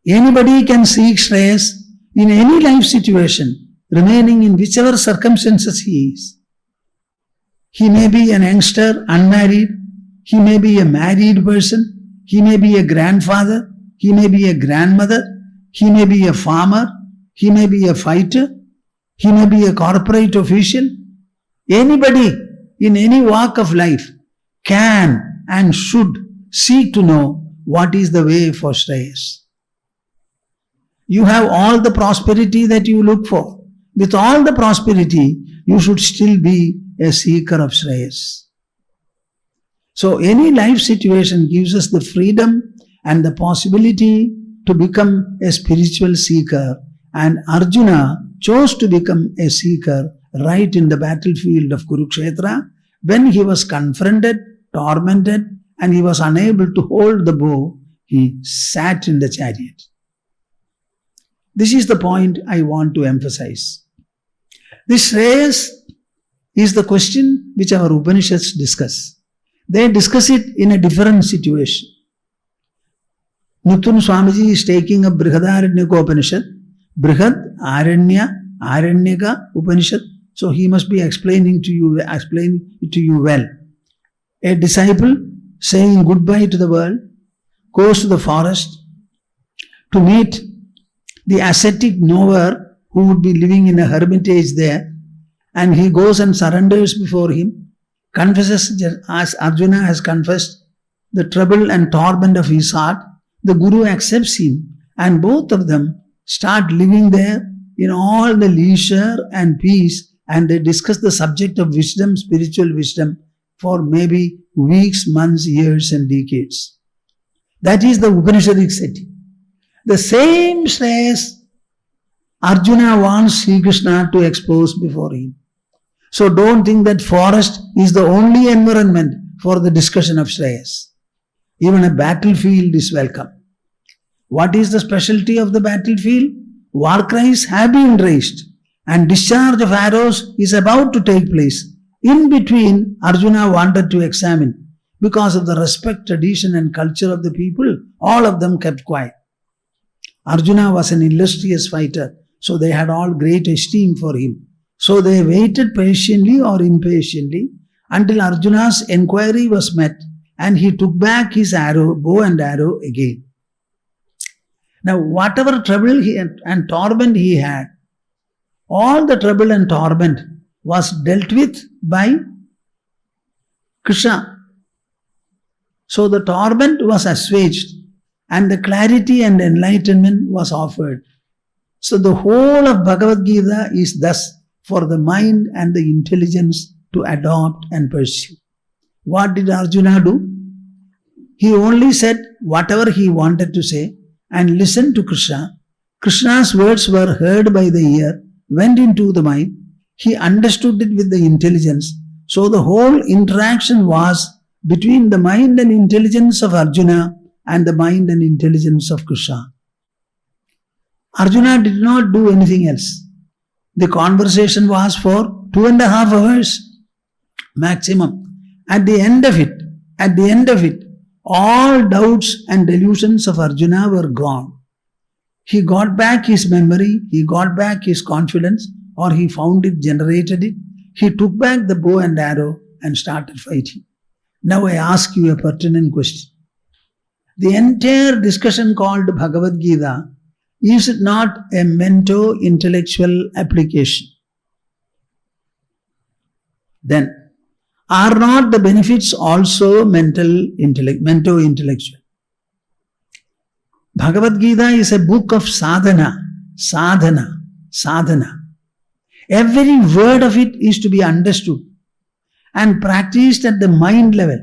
Anybody can seek Shreyas in any life situation, remaining in whichever circumstances he is. He may be an youngster, unmarried, he may be a married person, he may be a grandfather, he may be a grandmother, he may be a farmer, he may be a fighter, he may be a corporate official. Anybody in any walk of life can and should seek to know what is the way for Shreyas. You have all the prosperity that you look for. With all the prosperity, you should still be a seeker of Shreyas. So any life situation gives us the freedom and the possibility to become a spiritual seeker, and Arjuna chose to become a seeker right in the battlefield of Kurukshetra when he was confronted, tormented, and he was unable to hold the bow. He sat in the chariot. This is the point I want to emphasize. This Shreyas is the question which our Upanishads discuss. They discuss it in a different situation. Nutun Swamiji is taking a Brihadaranyaka Upanishad, Brihad, Aranya, Aranyaka Upanishad. So he must be explaining it to you well. A disciple saying goodbye to the world goes to the forest to meet the ascetic knower who would be living in a hermitage there, and he goes and surrenders before him, confesses as Arjuna has confessed the trouble and torment of his heart. The Guru accepts him, and both of them start living there in all the leisure and peace, and they discuss the subject of wisdom, spiritual wisdom, for maybe weeks, months, years and decades. That is the Upanishadic setting. The same Shreyas Arjuna wants Sri Krishna to expose before him. So don't think that forest is the only environment for the discussion of Shreyas. Even a battlefield is welcome. What is the specialty of the battlefield? War cries have been raised and discharge of arrows is about to take place. In between, Arjuna wanted to examine. Because of the respect, tradition and culture of the people, all of them kept quiet. Arjuna was an illustrious fighter, so they had all great esteem for him. So they waited patiently or impatiently until Arjuna's enquiry was met and he took back his arrow, bow and arrow again. Now, whatever trouble and torment he had, all the trouble and torment was dealt with by Krishna. So the torment was assuaged and the clarity and enlightenment was offered. So the whole of Bhagavad Gita is thus for the mind and the intelligence to adopt and pursue. What did Arjuna do? He only said whatever he wanted to say and listened to Krishna. Krishna's words were heard by the ear, went into the mind. He understood it with the intelligence. So the whole interaction was between the mind and intelligence of Arjuna and the mind and intelligence of Krishna. Arjuna did not do anything else. The conversation was for 2.5 hours maximum. At the end of it, all doubts and delusions of Arjuna were gone. He got back his memory, he got back his confidence, or he found it, generated it. He took back the bow and arrow and started fighting. Now I ask you a pertinent question. The entire discussion called Bhagavad Gita, is it not a mento-intellectual application? Then, are not the benefits also mento-intellectual? Bhagavad Gita is a book of sadhana. Every word of it is to be understood and practiced at the mind level,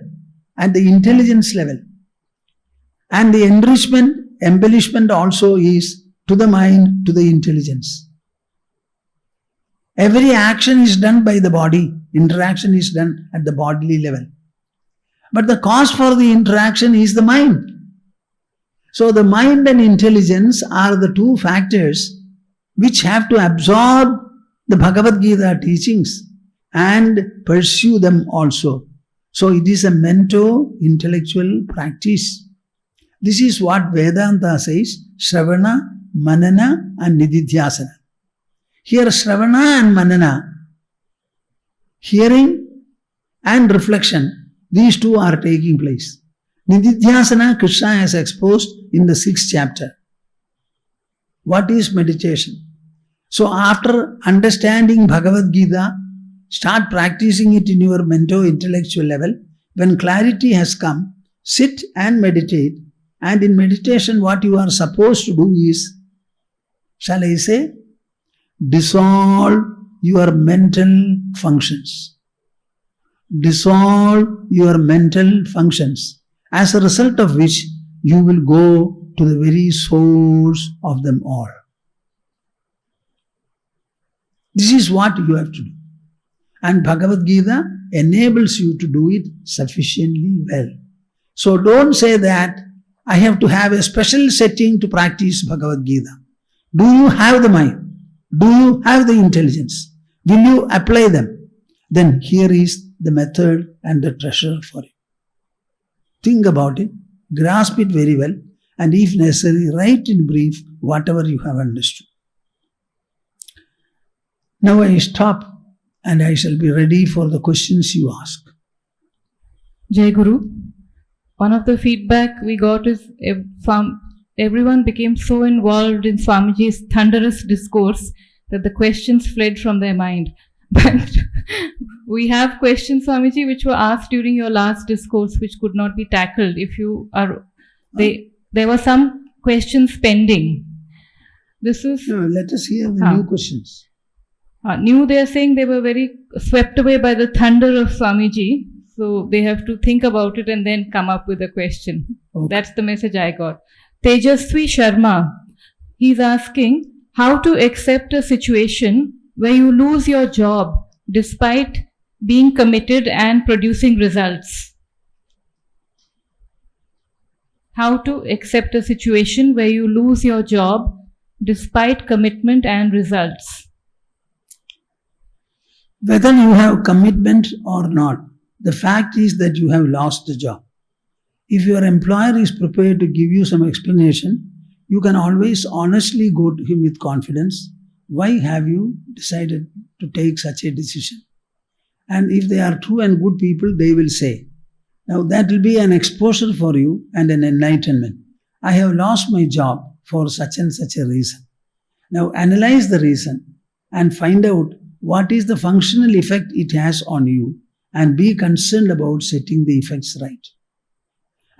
at the intelligence level. And the embellishment also is to the mind, to the intelligence. Every action is done by the body, interaction is done at the bodily level. But the cause for the interaction is the mind. So the mind and intelligence are the two factors which have to absorb the Bhagavad Gita teachings and pursue them also. So it is a mento-intellectual practice. This is what Vedanta says, Shravana, Manana and Nididhyasana. Here Shravana and Manana, hearing and reflection, these two are taking place. Nididhyasana, Krishna has exposed in the 6th chapter. What is meditation? So after understanding Bhagavad Gita, start practicing it in your mento-intellectual level. When clarity has come, sit and meditate. And in meditation, what you are supposed to do is, shall I say, dissolve your mental functions. Dissolve your mental functions, as a result of which you will go to the very source of them all. This is what you have to do. And Bhagavad Gita enables you to do it sufficiently well. So don't say that I have to have a special setting to practice Bhagavad Gita. Do you have the mind? Do you have the intelligence? Will you apply them? Then here is the method and the treasure for you. Think about it, grasp it very well, and if necessary, write in brief whatever you have understood. Now I stop and I shall be ready for the questions you ask. Jai Guru. One of the feedback we got is everyone became so involved in Swamiji's thunderous discourse that the questions fled from their mind. But we have questions, Swamiji, which were asked during your last discourse, which could not be tackled. There were some questions pending. Let us hear the new questions. They are saying they were very swept away by the thunder of Swamiji. So they have to think about it and then come up with a question. Okay. That's the message I got. Tejasvi Sharma, he's asking how to accept a situation where you lose your job despite being committed and producing results. How to accept a situation where you lose your job despite commitment and results. Whether you have commitment or not, the fact is that you have lost the job. If your employer is prepared to give you some explanation, you can always honestly go to him with confidence. Why have you decided to take such a decision? And if they are true and good people, they will say, now that will be an exposure for you and an enlightenment. I have lost my job for such and such a reason. Now analyze the reason and find out what is the functional effect it has on you and be concerned about setting the effects right.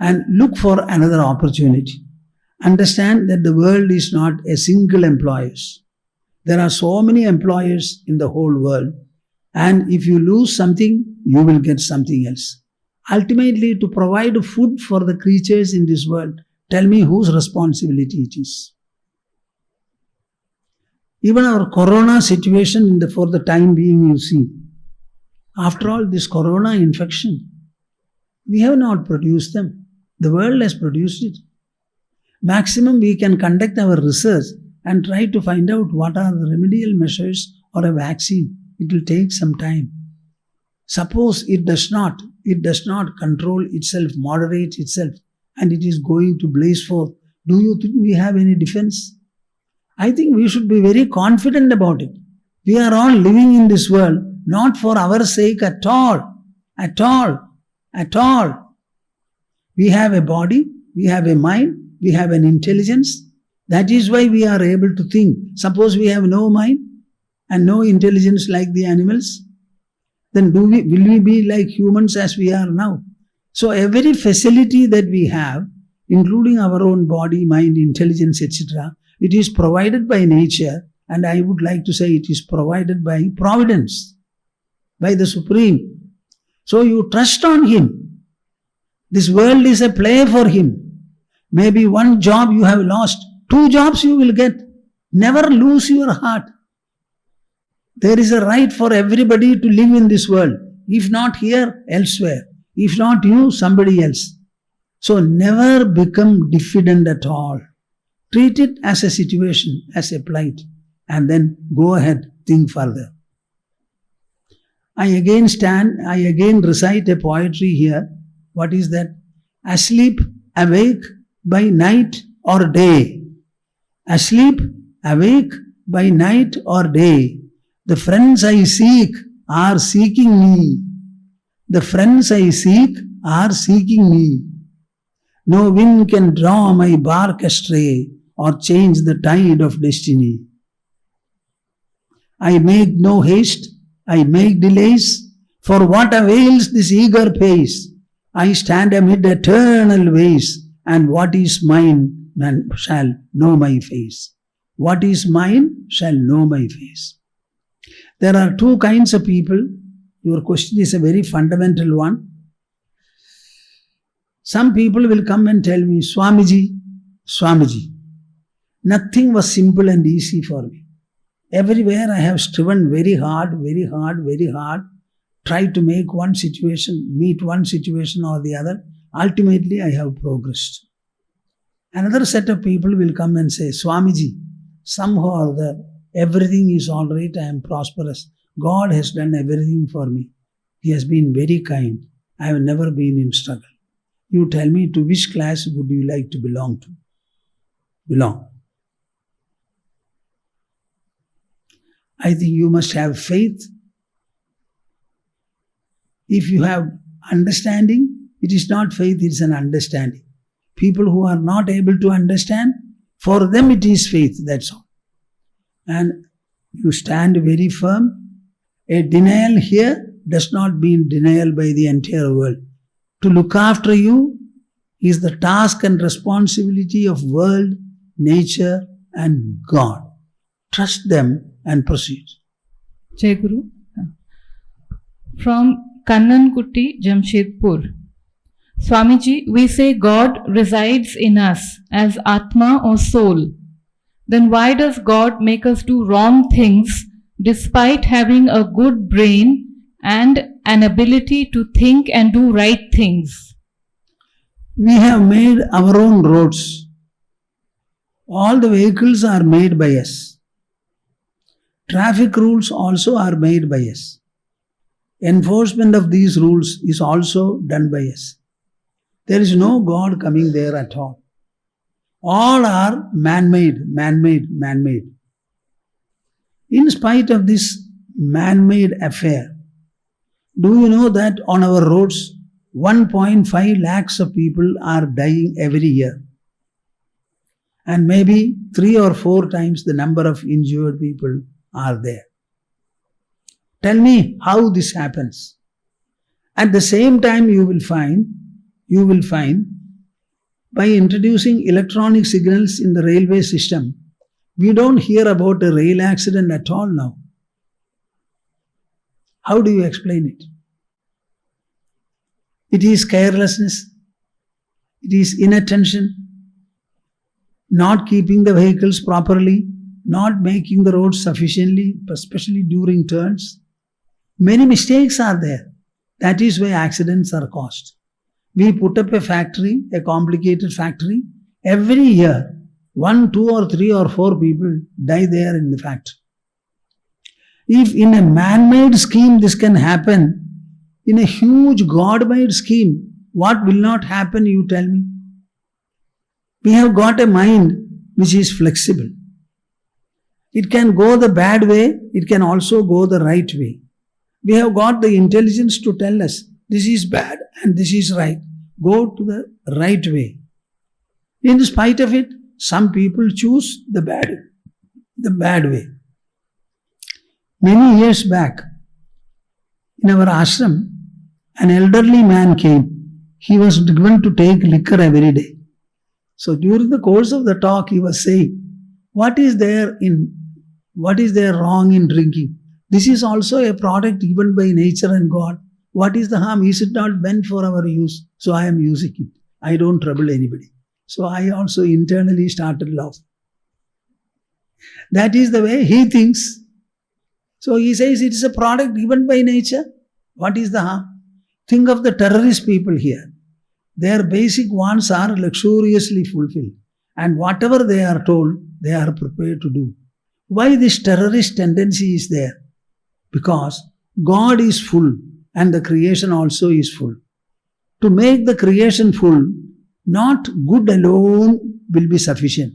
And look for another opportunity. Understand that the world is not a single employer. There are so many employers in the whole world, and if you lose something, you will get something else. Ultimately, to provide food for the creatures in this world, tell me whose responsibility it is. Even our corona situation for the time being, you see, after all, this corona infection, we have not produced them. The world has produced it. Maximum we can conduct our research and try to find out what are the remedial measures or a vaccine. It will take some time. Suppose it does not control itself, moderate itself, and it is going to blaze forth. Do you think we have any defense? I think we should be very confident about it. We are all living in this world not for our sake at all. At all. At all. We have a body, we have a mind, we have an intelligence. That is why we are able to think. Suppose we have no mind and no intelligence like the animals, then will we be like humans as we are now? So every facility that we have, including our own body, mind, intelligence, etc., it is provided by nature, and I would like to say it is provided by providence, by the Supreme. So you trust on Him. This world is a play for Him. Maybe one job you have lost, 2 jobs you will get. Never lose your heart. There is a right for everybody to live in this world. If not here, elsewhere. If not you, somebody else. So never become diffident at all. Treat it as a situation, as a plight, and then go ahead, think further. I again recite a poetry here. What is that? Asleep, awake, by night or day. Asleep, awake, by night or day. The friends I seek are seeking me. The friends I seek are seeking me. No wind can draw my bark astray or change the tide of destiny. I make no haste, I make delays, for what avails this eager pace? I stand amid eternal ways, and what is mine shall know my face. What is mine shall know my face. There are 2 kinds of people. Your question is a very fundamental one. Some people will come and tell me, Swamiji, nothing was simple and easy for me. Everywhere I have striven very hard, tried to meet one situation or the other. Ultimately, I have progressed. Another set of people will come and say, Swamiji, somehow or other, everything is all right, I am prosperous. God has done everything for me. He has been very kind. I have never been in struggle. You tell me, to which class would you like to belong to? I think you must have faith. If you have understanding, it is not faith, it is an understanding. People who are not able to understand, for them it is faith, that's all. And you stand very firm. A denial here does not mean denial by the entire world. To look after you is the task and responsibility of world, nature and God. Trust them and proceed. Jai Guru. From Kannankutti, Jamshedpur. Swamiji, we say God resides in us as Atma or soul. Then why does God make us do wrong things despite having a good brain and an ability to think and do right things? We have made our own roads. All the vehicles are made by us. Traffic rules also are made by us. enforcement of these rules is also done by us. There is no God coming there at all. All are man-made. In spite of this man-made affair, do you know that on our roads, 1.5 lakhs of people are dying every year? And maybe 3 or 4 times the number of injured people are there. Tell me how this happens. At the same time, you will find by introducing electronic signals in the railway system, we don't hear about a rail accident at all now. How do you explain it? It is carelessness, it is inattention, not keeping the vehicles properly, not making the roads sufficiently, especially during turns. Many mistakes are there. That is why accidents are caused. We put up a factory, a complicated factory. Every year, 1, 2 or 3 or 4 people die there in the factory. If in a man-made scheme this can happen, in a huge God-made scheme, what will not happen, you tell me? We have got a mind which is flexible. It can go the bad way, it can also go the right way. We have got the intelligence to tell us, this is bad and this is right. Go to the right way. In spite of it, some people choose the bad way. Many years back, in our ashram, an elderly man came. He was given to take liquor every day. So during the course of the talk, he was saying, what is there wrong in drinking? This is also a product given by nature and God. What is the harm? Is it not meant for our use? So I am using it. I don't trouble anybody. So I also internally started laughing. That is the way he thinks. So he says it is a product given by nature. What is the harm? Think of the terrorist people here. Their basic wants are luxuriously fulfilled. And whatever they are told, they are prepared to do. Why this terrorist tendency is there? Because God is full and the creation also is full. To make the creation full, not good alone will be sufficient.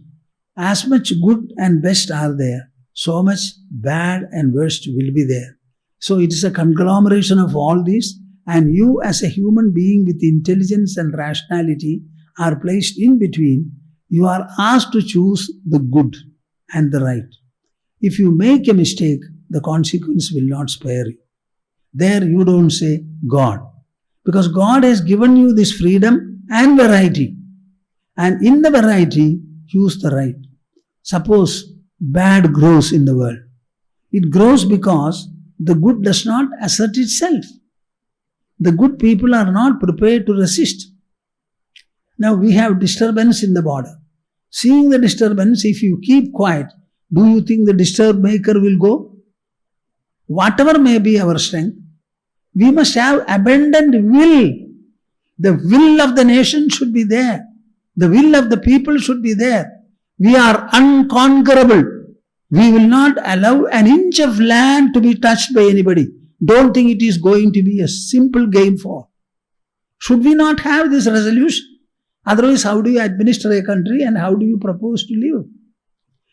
As much good and best are there, so much bad and worst will be there. So it is a conglomeration of all these, and you as a human being with intelligence and rationality are placed in between. You are asked to choose the good and the right. If you make a mistake, the consequence will not spare you. There you don't say God, because God has given you this freedom and variety. And in the variety, choose the right. Suppose bad grows in the world. It grows because the good does not assert itself. The good people are not prepared to resist. Now we have disturbance in the border. Seeing the disturbance, if you keep quiet, do you think the disturb maker will go? Whatever may be our strength, we must have abundant will. The will of the nation should be there. The will of the people should be there. We are unconquerable. We will not allow an inch of land to be touched by anybody. Don't think it is going to be a simple game for. Should we not have this resolution? Otherwise, how do you administer a country and how do you propose to live?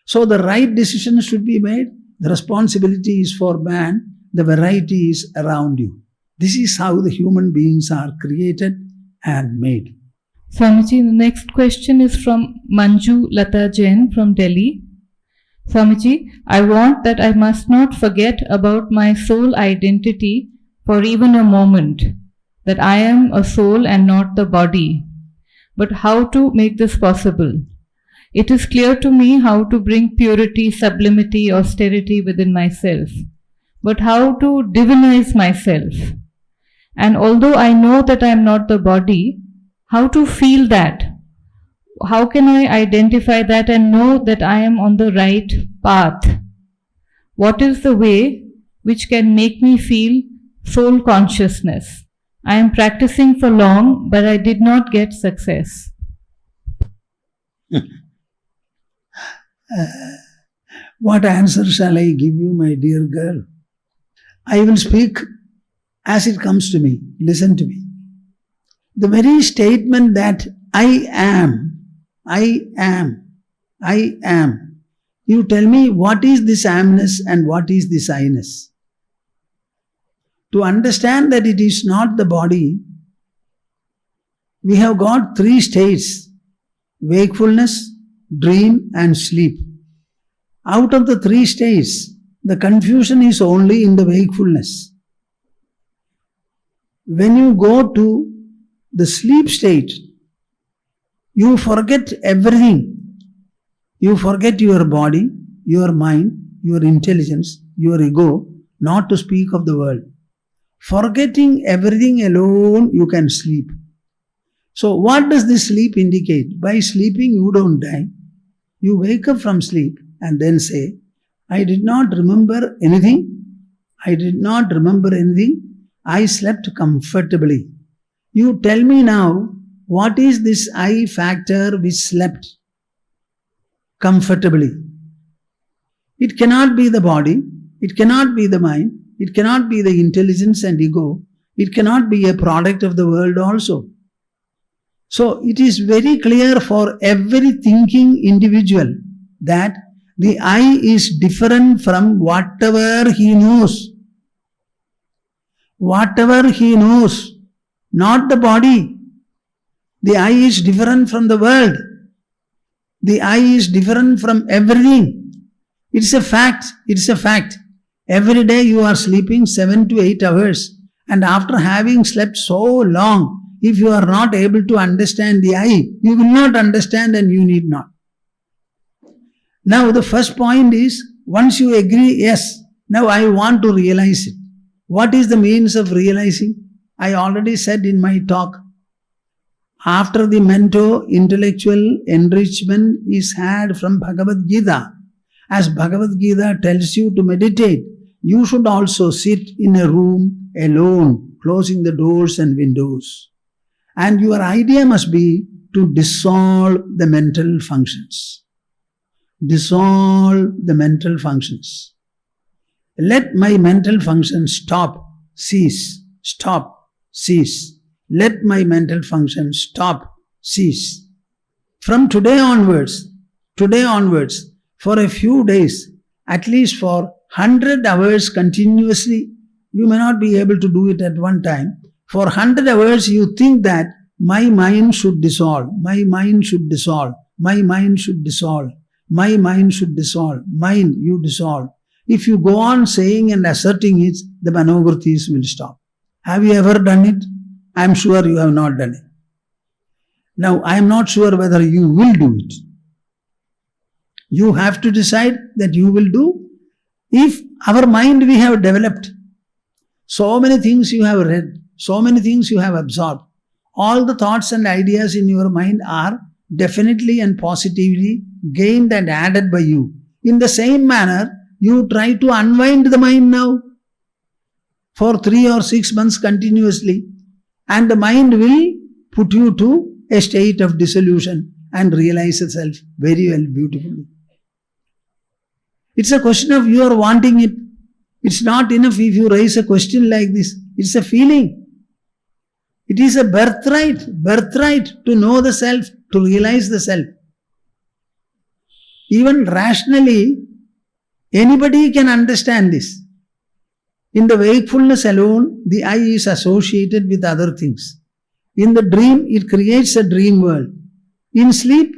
So the right decision should be made. The responsibility is for man. The variety is around you. This is how the human beings are created and made. Swamiji, the next question is from Manju Lata Jain from Delhi. Swamiji, I want that I must not forget about my soul identity for even a moment, that I am a soul and not the body. But how to make this possible? It is clear to me how to bring purity, sublimity, austerity within myself. But how to divinize myself? And although I know that I am not the body, how to feel that? How can I identify that and know that I am on the right path? What is the way which can make me feel soul consciousness? I am practicing for long, but I did not get success. What answer shall I give you, my dear girl? I will speak as it comes to me. Listen to me. The very statement that I am, I am, I am. You tell me what is this amness and what is this I-ness. To understand that it is not the body, we have got 3 states: wakefulness, dream and sleep. Out of the 3 states, the confusion is only in the wakefulness. When you go to the sleep state, you forget everything. You forget your body, your mind, your intelligence, your ego, not to speak of the world. Forgetting everything alone, you can sleep. So what does this sleep indicate? By sleeping, you don't die. You wake up from sleep and then say, I did not remember anything. I did not remember anything. I slept comfortably. You tell me now, what is this I factor which slept comfortably? It cannot be the body. It cannot be the mind. It cannot be the intelligence and ego. It cannot be a product of the world also. So it is very clear for every thinking individual that the I is different from whatever he knows. Whatever he knows, not the body. The I is different from the world. The I is different from everything. It's a fact. It's a fact. Every day you are sleeping 7 to 8 hours, and after having slept so long, if you are not able to understand the I, you will not understand and you need not. Now the first point is, once you agree, yes, now I want to realize it. What is the means of realizing? I already said in my talk, after the mental intellectual enrichment is had from Bhagavad Gita, as Bhagavad Gita tells you to meditate, you should also sit in a room alone, closing the doors and windows. And your idea must be to dissolve the mental functions. Dissolve the mental functions. Let my mental functions stop, cease, stop, cease. Let my mental functions stop, cease. From today onwards, for a few days, at least for 100 hours continuously, you may not be able to do it at one time. For 100 hours you think that my mind should dissolve, my mind should dissolve, my mind should dissolve, my mind should dissolve, mind you dissolve. If you go on saying and asserting it, the manogrutis will stop. Have you ever done it? I am sure you have not done it. Now I am not sure whether you will do it. You have to decide that you will do. If our mind we have developed, so many things you have read, so many things you have absorbed, all the thoughts and ideas in your mind are definitely and positively gained and added by you. In the same manner, you try to unwind the mind now for 3 or 6 months continuously, and the mind will put you to a state of dissolution and realize itself very well, beautifully. It's a question of you are wanting it. It's not enough if you raise a question like this. It's a feeling. It is a birthright to know the self, to realize the self. Even rationally, anybody can understand this. In the wakefulness alone, the I is associated with other things. In the dream, it creates a dream world. In sleep,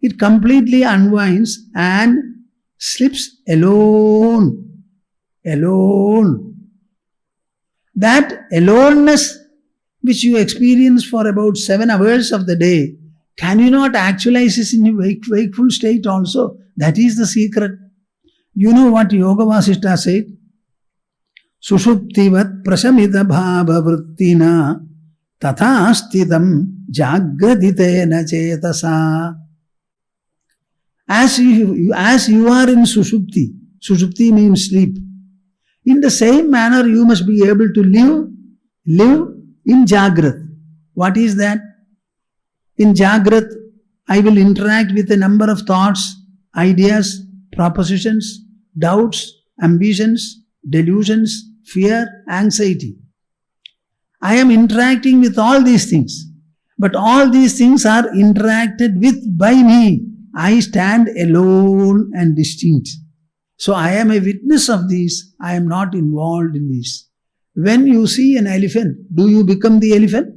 it completely unwinds and sleeps alone. Alone. That aloneness which you experience for about 7 hours of the day, can you not actualize this in a wakeful state also? That is the secret. You know what Yoga Vasishta said? Sushuptivat prasamita bhava vrittina tatha sthitam jagraditena chetasa. As you are in Sushupti, Sushupti means sleep. In the same manner, you must be able to live in Jagrat. What is that? In Jagrat, I will interact with a number of thoughts, ideas, propositions, doubts, ambitions, delusions, fear, anxiety. I am interacting with all these things. But all these things are interacted with by me. I stand alone and distinct. So I am a witness of these. I am not involved in these. When you see an elephant, do you become the elephant?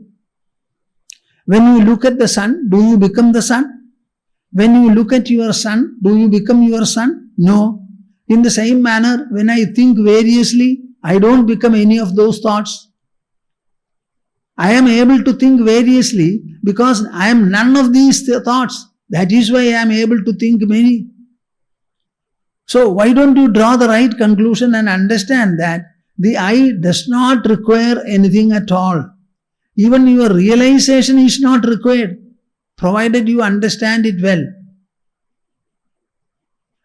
When you look at the sun, do you become the sun? When you look at your son, do you become your son? No. In the same manner, when I think variously, I don't become any of those thoughts. I am able to think variously because I am none of these thoughts. That is why I am able to think many. So why don't you draw the right conclusion and understand that the I does not require anything at all. Even your realization is not required, provided you understand it well.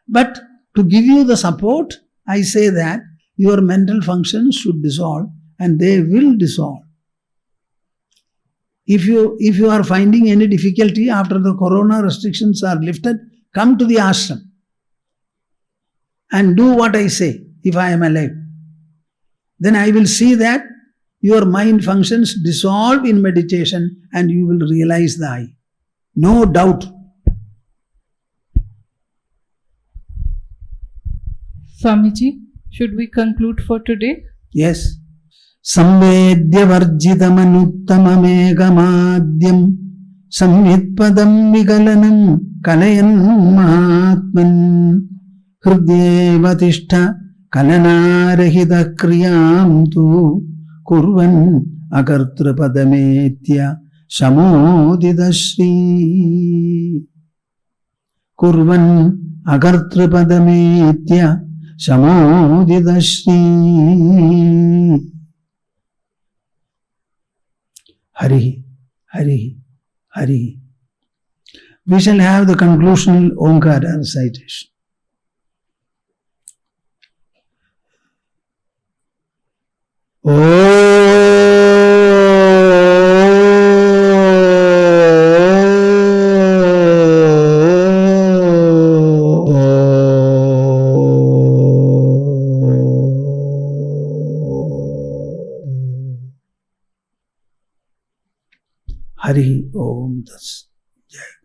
But to give you the support, I say that your mental functions should dissolve, and they will dissolve. If you are finding any difficulty after the corona restrictions are lifted, come to the ashram and do what I say if I am alive. Then I will see that your mind functions dissolve in meditation and you will realize the I. No doubt. Swamiji, should we conclude for today? Yes. Samvedya varjitamanuttamamegamadyam samyitpadam vigalanam kalayan mahatman hridyeva tishtha kalanarahita kriyam tu kurvan akartrapadamethya samodidashri kurvan akartrapadamethya samodidashri. Hari, Hari, Hari. We shall have the conclusional Omkara recitation. Hari Om Das Jai.